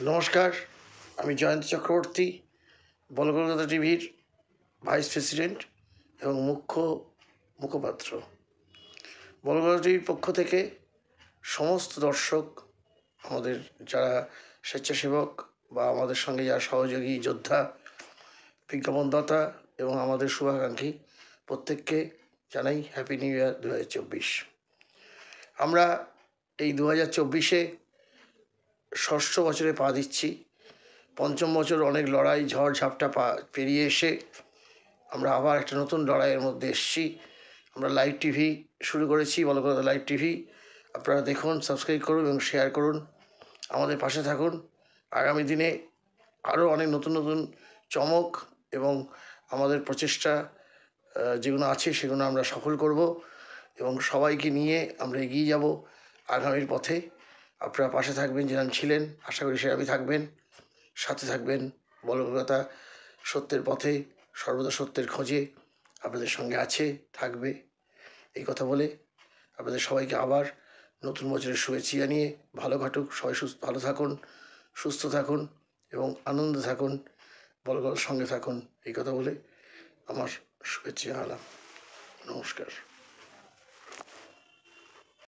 নমস্কার, আমি জয়ন্ত চক্রবর্তী, বলকলকাতা টিভির ভাইস প্রেসিডেন্ট এবং মুখপাত্র। বলকলকাতা টিভির পক্ষ থেকে সমস্ত দর্শক, আমাদের যারা স্বেচ্ছাসেবক বা আমাদের সঙ্গে যারা সহযোগী যোদ্ধা, বিজ্ঞাপনদাতা এবং আমাদের শুভাকাঙ্ক্ষী প্রত্যেককে জানাই হ্যাপি নিউ ইয়ার 2024। আমরা এই 2024-এ ষষ্ঠ বছরে পা দিচ্ছি। পঞ্চম বছর অনেক লড়াই ঝড় ঝাপটা পেরিয়ে এসে আমরা আবার একটা নতুন লড়াইয়ের মধ্যে এসেছি। আমরা লাইভ টিভি শুরু করেছি, বলকলকাতা লাইভ টিভি। আপনারা দেখুন, সাবস্ক্রাইব করুন এবং শেয়ার করুন, আমাদের পাশে থাকুন। আগামী দিনে আরও অনেক নতুন নতুন চমক এবং আমাদের প্রচেষ্টা যেগুলো আছে সেগুলো আমরা সফল করব এবং সবাইকে নিয়ে আমরা এগিয়ে যাব আগামীর পথে। আপনারা পাশে থাকবেন, যেরকম ছিলেন, আশা করি সেরকমই থাকবেন, সাথে থাকবেন। বলকলকাতা সত্যের পথে, সর্বদা সত্যের খোঁজে আপনাদের সঙ্গে আছে, থাকবে। এই কথা বলে আপনাদের সবাইকে আবার নতুন বছরের শুভেচ্ছা জানিয়ে ভালো কাটুক, সবাই ভালো থাকুন, সুস্থ থাকুন এবং আনন্দে থাকুন, বলকলকাতার সঙ্গে থাকুন। এই কথা বলে আমার শুভেচ্ছা জানালাম। নমস্কার।